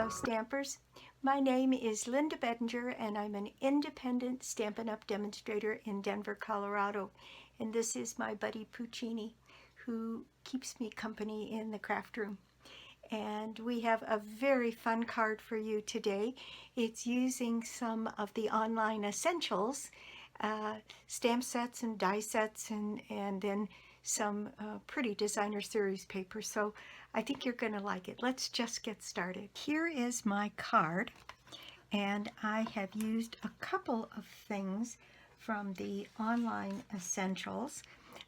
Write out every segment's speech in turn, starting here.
Hello Stampers, my name is Linda Bedinger and I'm an independent Stampin' Up! Demonstrator in Denver, Colorado. And this is my buddy Puccini, who keeps me company in the craft room. And we have a very fun card for you today. It's using some of the online essentials, stamp sets and die sets, and then some pretty designer series paper. So I think you're going to like it. Let's just get started. Here is my card, and I have used a couple of things from the online essentials.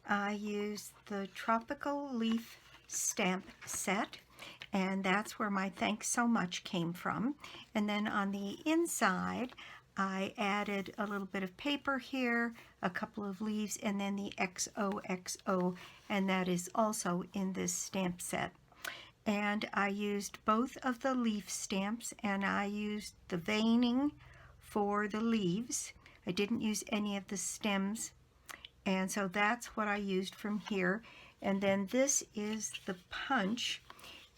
I used the Tropical Leaf stamp set, and that's where my thanks so much came from. And then on the inside, I added a little bit of paper here, a couple of leaves, and then the XOXO, and that is also in this stamp set. And I used both of the leaf stamps, and I used the veining for the leaves. I didn't use any of the stems, and so that's what I used from here. And then this is the punch.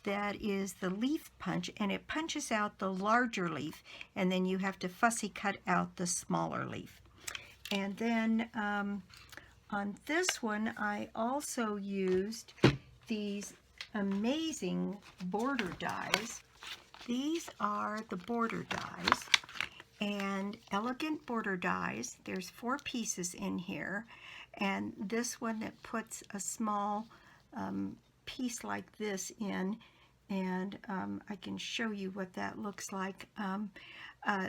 That is the leaf punch, and it punches out the larger leaf, and then you have to fussy cut out the smaller leaf. And then on this one, I also used these amazing border dies. These are the border dies, and elegant border dies. There's 4 pieces in here, and this one that puts a small piece like this in, and I can show you what that looks like.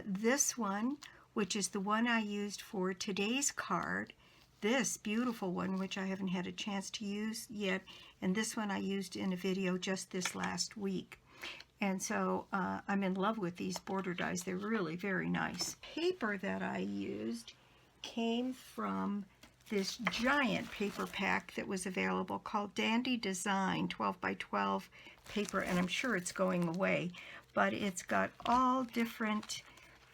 This one, which is the one I used for today's card, this beautiful one, which I haven't had a chance to use yet, and this one I used in a video just this last week. And so I'm in love with these border dies. They're really very nice. Paper that I used came from this giant paper pack that was available called Dandy Design 12 by 12 paper, and I'm sure it's going away, but it's got all different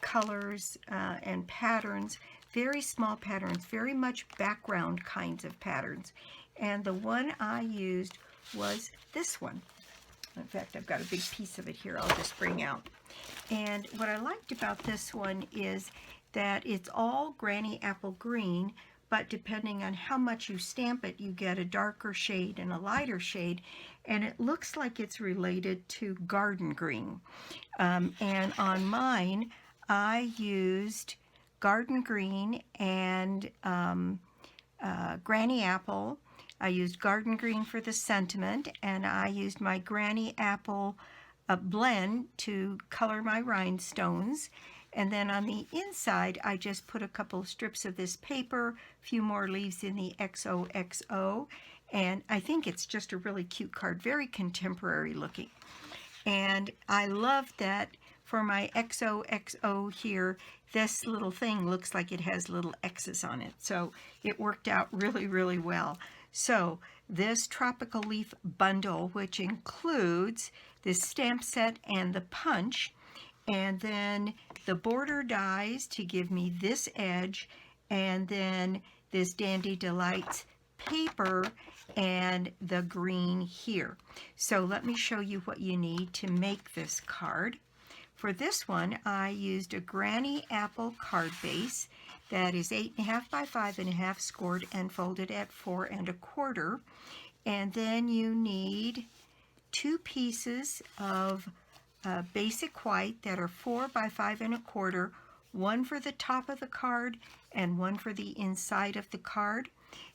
colors and patterns, very small patterns, very much background kinds of patterns. And the one I used was this one. In fact, I've got a big piece of it here I'll just bring out. And what I liked about this one is that it's all Granny Apple Green, but depending on how much you stamp it, you get a darker shade and a lighter shade, and it looks like it's related to garden green. And on mine, I used garden green and Granny Apple. I used garden green for the sentiment, and I used my Granny Apple blend to color my rhinestones. And then on the inside, I just put a couple of strips of this paper, a few more leaves in the XOXO, and I think it's just a really cute card, very contemporary looking. And I love that for my XOXO here, this little thing looks like it has little X's on it. So it worked out really, really well. So this Tropical Leaf bundle, which includes this stamp set and the punch, and then the border dies to give me this edge, and then this Dandy Delights paper and the green here. So let me show you what you need to make this card. For this one, I used a Granny Apple card base that is 8.5 by 5.5 scored and folded at 4 1/4. And then you need 2 pieces of basic white that are 4 by 5 1/4, one for the top of the card and one for the inside of the card.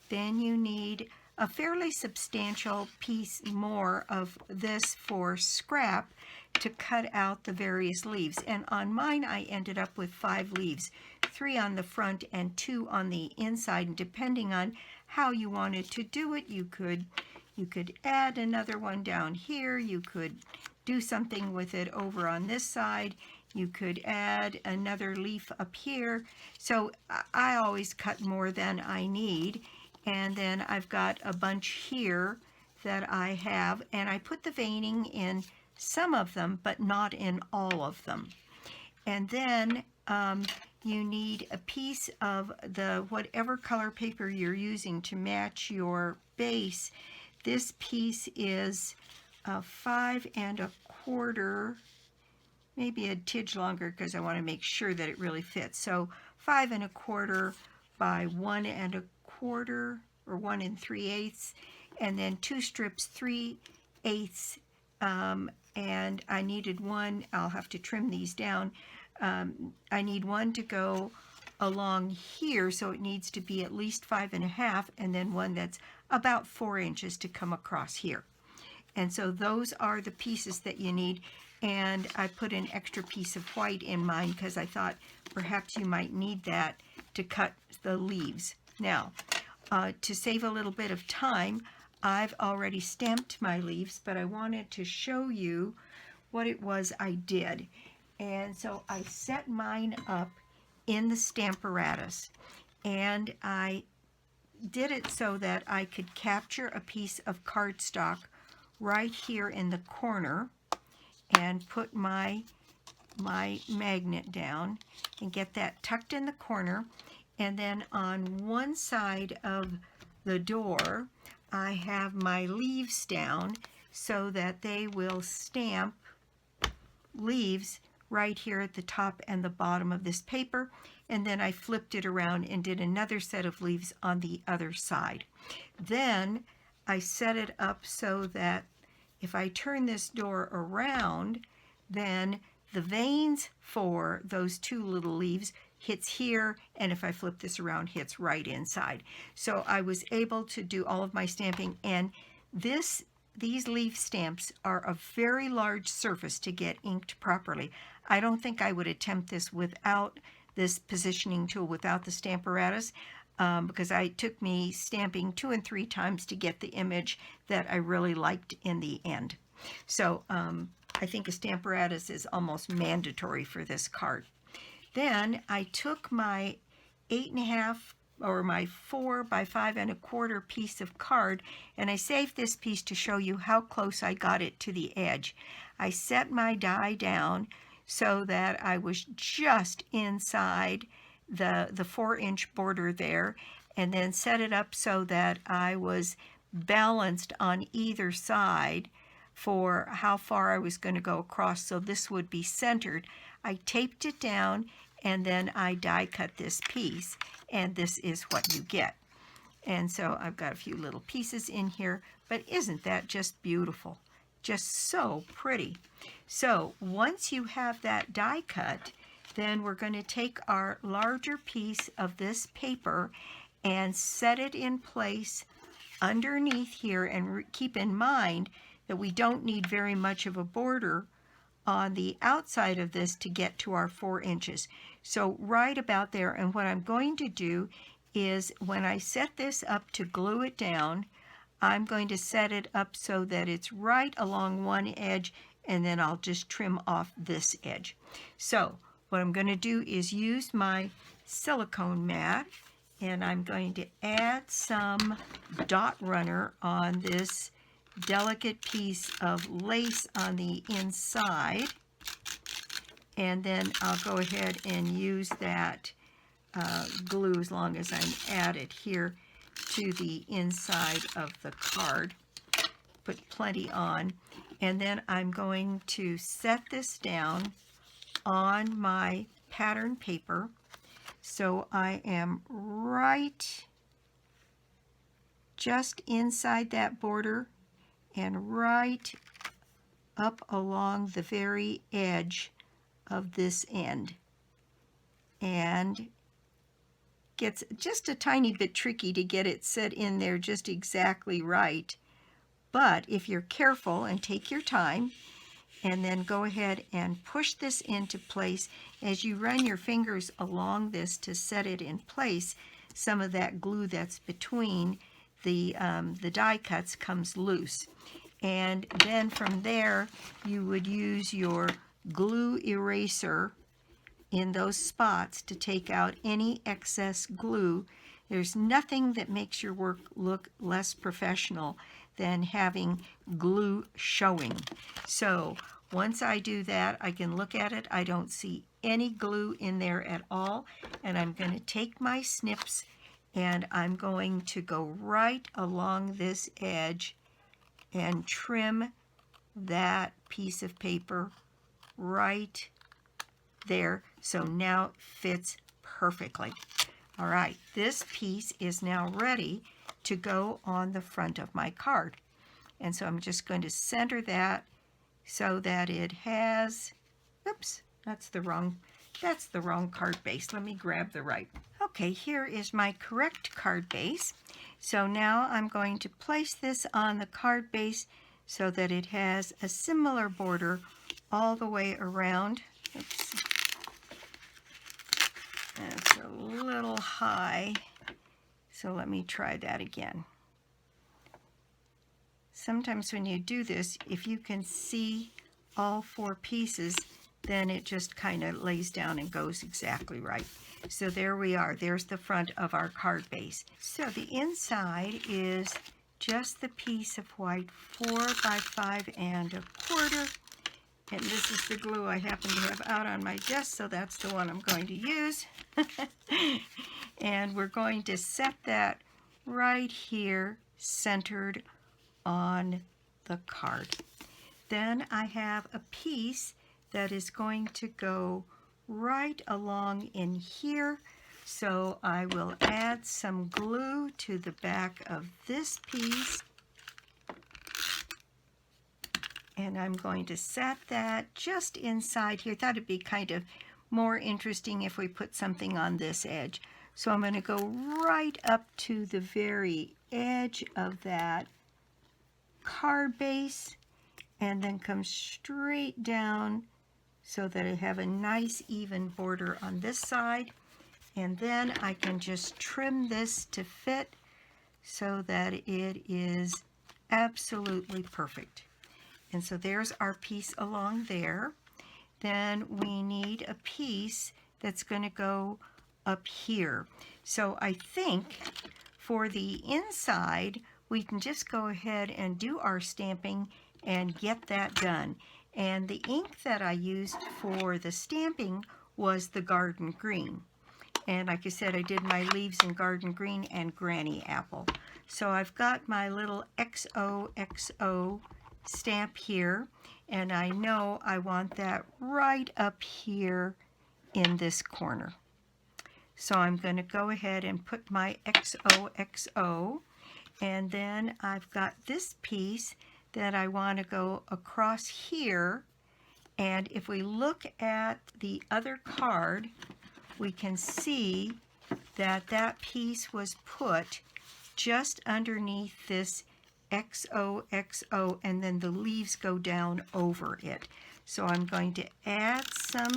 Then you need a fairly substantial piece more of this for scrap to cut out the various leaves. And on mine, I ended up with 5 leaves, 3 on the front and 2 on the inside. And depending on how you wanted to do it, you could add another one down here. You could do something with it over on this side. You could add another leaf up here. So I always cut more than I need. And then I've got a bunch here that I have, and I put the veining in some of them, but not in all of them. And then you need a piece of the whatever color paper you're using to match your base. This piece is 5 1/4 maybe a tidge longer because I want to make sure that it really fits. So 5 1/4 by 1 1/4 or 1 3/8, and then 2 strips 3/8, and I needed one. I'll have to trim these down. I need one to go along here, so it needs to be at least 5 1/2, and then one that's about 4 inches to come across here. And so those are the pieces that you need. And I put an extra piece of white in mine because I thought perhaps you might need that to cut the leaves. Now, to save a little bit of time, I've already stamped my leaves, but I wanted to show you what it was I did. And so I set mine up in the Stamparatus, and I did it so that I could capture a piece of cardstock right here in the corner and put my magnet down and get that tucked in the corner. And then on one side of the door I have my leaves down so that they will stamp leaves right here at the top and the bottom of this paper. And then I flipped it around and did another set of leaves on the other side. Then I set it up so that if I turn this door around, then the veins for those 2 little leaves hits here, and if I flip this around, hits right inside. So I was able to do all of my stamping, and these leaf stamps are a very large surface to get inked properly. I don't think I would attempt this without this positioning tool, without the Stamparatus, because it took me stamping 2 and 3 times to get the image that I really liked in the end. So I think a Stamparatus is almost mandatory for this card. Then I took my 8 1/2 or my 4 by 5 1/4 piece of card, and I saved this piece to show you how close I got it to the edge. I set my die down so that I was just inside the 4-inch border there, and then set it up so that I was balanced on either side for how far I was going to go across, so this would be centered. I taped it down, and then I die cut this piece, and this is what you get. And so I've got a few little pieces in here, but isn't that just beautiful? Just so pretty. So once you have that die cut, then we're going to take our larger piece of this paper and set it in place underneath here, and keep in mind that we don't need very much of a border on the outside of this to get to our 4 inches. So right about there. And what I'm going to do is, when I set this up to glue it down, I'm going to set it up so that it's right along one edge, and then I'll just trim off this edge. So what I'm going to do is use my silicone mat, and I'm going to add some dot runner on this delicate piece of lace on the inside, and then I'll go ahead and use that glue as long as I'm at it here to the inside of the card. Put plenty on, and then I'm going to set this down on my pattern paper so I am right just inside that border and right up along the very edge of this end. And gets just a tiny bit tricky to get it set in there just exactly right, but if you're careful and take your time, and then go ahead and push this into place as you run your fingers along this to set it in place, some of that glue that's between the die cuts comes loose. And then from there you would use your glue eraser in those spots to take out any excess glue. There's nothing that makes your work look less professional than having glue showing. So once I do that, I can look at it. I don't see any glue in there at all. And I'm going to take my snips and I'm going to go right along this edge and trim that piece of paper right there. So now it fits perfectly. All right, this piece is now ready to go on the front of my card. And so I'm just going to center that so that it has, oops, that's the wrong card base. Let me grab the right. Okay, here is my correct card base. So now I'm going to place this on the card base so that it has a similar border all the way around. Oops. That's a little high. So let me try that again. Sometimes when you do this, if you can see all four pieces, then it just kind of lays down and goes exactly right. So there we are. There's the front of our card base. So the inside is just the piece of white 4 by 5 1/4. And this is the glue I happen to have out on my desk, so that's the one I'm going to use. And we're going to set that right here, centered on the card. Then I have a piece that is going to go right along in here. So I will add some glue to the back of this piece. And I'm going to set that just inside here. Thought it'd be kind of more interesting if we put something on this edge. So I'm going to go right up to the very edge of that card base and then come straight down so that I have a nice even border on this side. And then I can just trim this to fit so that it is absolutely perfect. And so there's our piece along there. Then we need a piece that's going to go up here. So I think for the inside, we can just go ahead and do our stamping and get that done. And the ink that I used for the stamping was the garden green. And like I said, I did my leaves in garden green and granny apple. So I've got my little XOXO stamp here, and I know I want that right up here in this corner. So I'm going to go ahead and put my XOXO, and then I've got this piece that I want to go across here. And if we look at the other card, we can see that that piece was put just underneath this XOXO, and then the leaves go down over it. So I'm going to add some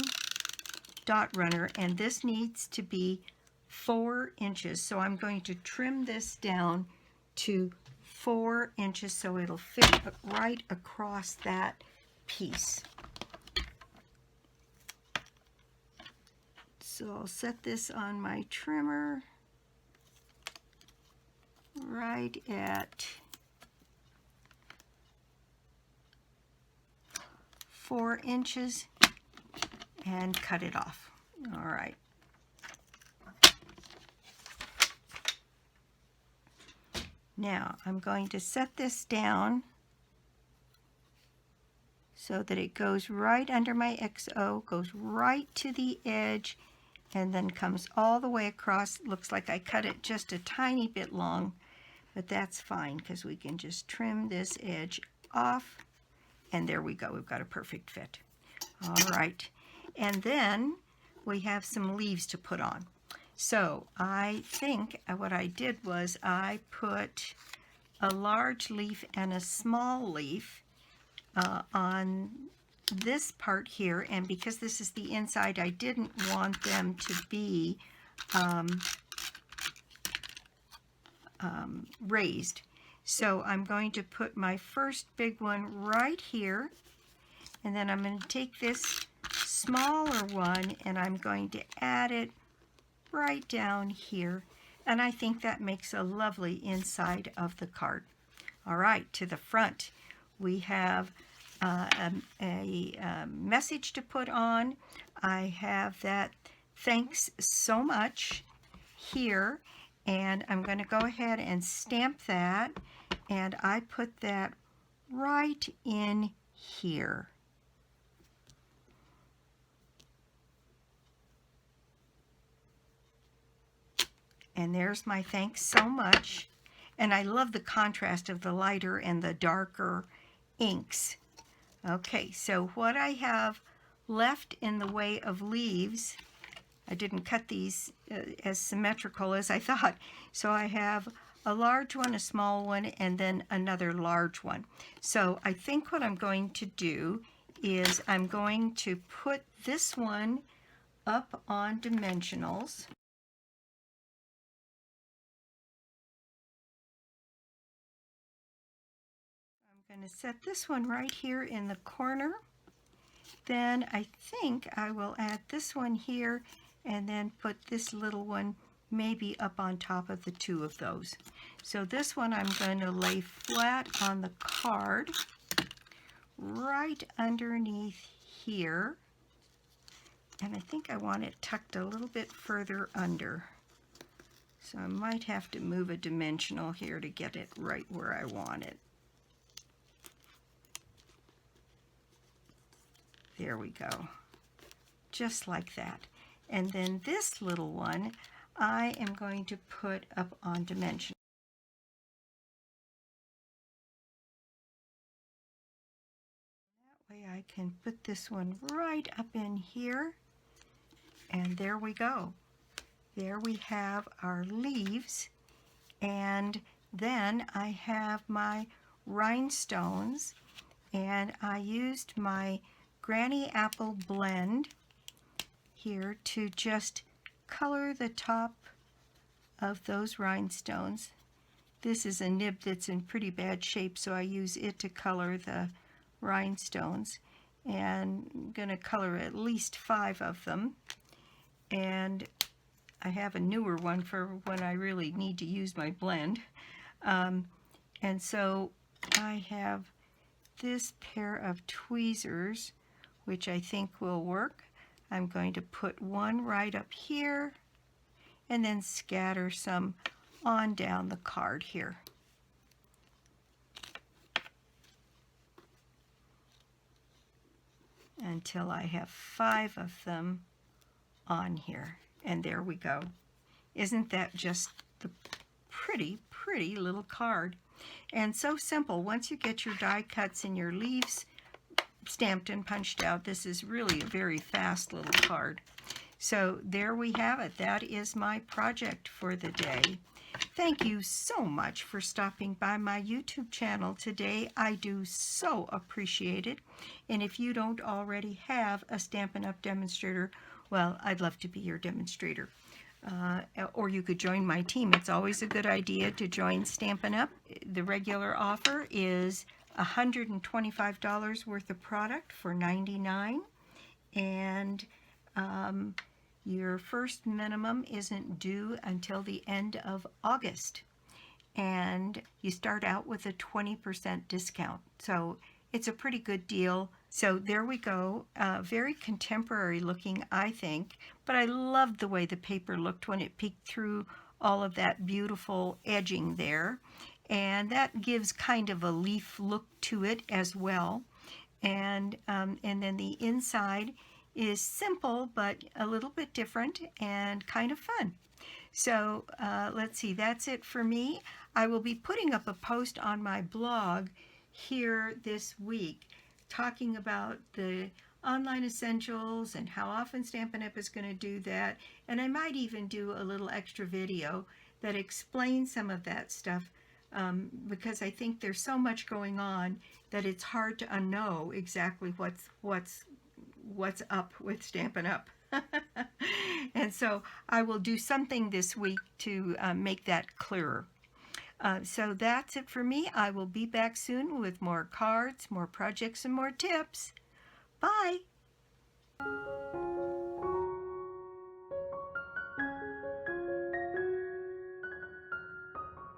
dot runner, and this needs to be 4 inches. So I'm going to trim this down to 4 inches so it'll fit right across that piece. So I'll set this on my trimmer right at 4 inches and cut it off. All right. Now I'm going to set this down so that it goes right under my XO, goes right to the edge, and then comes all the way across. Looks like I cut it just a tiny bit long, but that's fine because we can just trim this edge off, and there we go. We've got a perfect fit. All right, and then we have some leaves to put on. So I think what I did was I put a large leaf and a small leaf on this part here, and because this is the inside, I didn't want them to be raised. So I'm going to put my first big one right here, and then I'm going to take this smaller one and I'm going to add it right down here, and I think that makes a lovely inside of the card. All right, to the front we have a message to put on. I have that thanks so much here, and I'm going to go ahead and stamp that, and I put that right in here. And there's my thanks so much. And I love the contrast of the lighter and the darker inks. Okay, so what I have left in the way of leaves, I didn't cut these as symmetrical as I thought. So I have a large one, a small one, and then another large one. So I think what I'm going to do is I'm going to put this one up on dimensionals. I'm going to set this one right here in the corner. Then I think I will add this one here and then put this little one maybe up on top of the two of those. So this one I'm going to lay flat on the card right underneath here. And I think I want it tucked a little bit further under. So I might have to move a dimensional here to get it right where I want it. There we go. Just like that. And then this little one I am going to put up on dimension. That way I can put this one right up in here. And there we go. There we have our leaves. And then I have my rhinestones. And I used my Granny Apple blend here to just color the top of those rhinestones. This is a nib that's in pretty bad shape, so I use it to color the rhinestones. And I'm going to color at least 5 of them. And I have a newer one for when I really need to use my blend. And so I have this pair of tweezers, which I think will work. I'm going to put one right up here and then scatter some on down the card here. Until I have 5 of them on here. And there we go. Isn't that just the pretty, pretty little card? And so simple. Once you get your die cuts and your leaves stamped and punched out, this is really a very fast little card. So there we have it. That is my project for the day. Thank you so much for stopping by my YouTube channel today. I do so appreciate it. And if you don't already have a Stampin' Up! Demonstrator, well, I'd love to be your demonstrator. Or you could join my team. It's always a good idea to join Stampin' Up! The regular offer is $125 worth of product for $99, and your first minimum isn't due until the end of August, and you start out with a 20% discount, so it's a pretty good deal. So there we go. Very contemporary looking, I think, but I loved the way the paper looked when it peeked through all of that beautiful edging there. And that gives kind of a leaf look to it as well. And then the inside is simple, but a little bit different and kind of fun. So let's see, that's it for me. I will be putting up a post on my blog here this week talking about the online essentials and how often Stampin' Up! Is going to do that. And I might even do a little extra video that explains some of that stuff. Because I think there's so much going on that it's hard to know exactly what's up with Stampin' Up! And so I will do something this week to make that clearer. So that's it for me. I will be back soon with more cards, more projects, and more tips. Bye!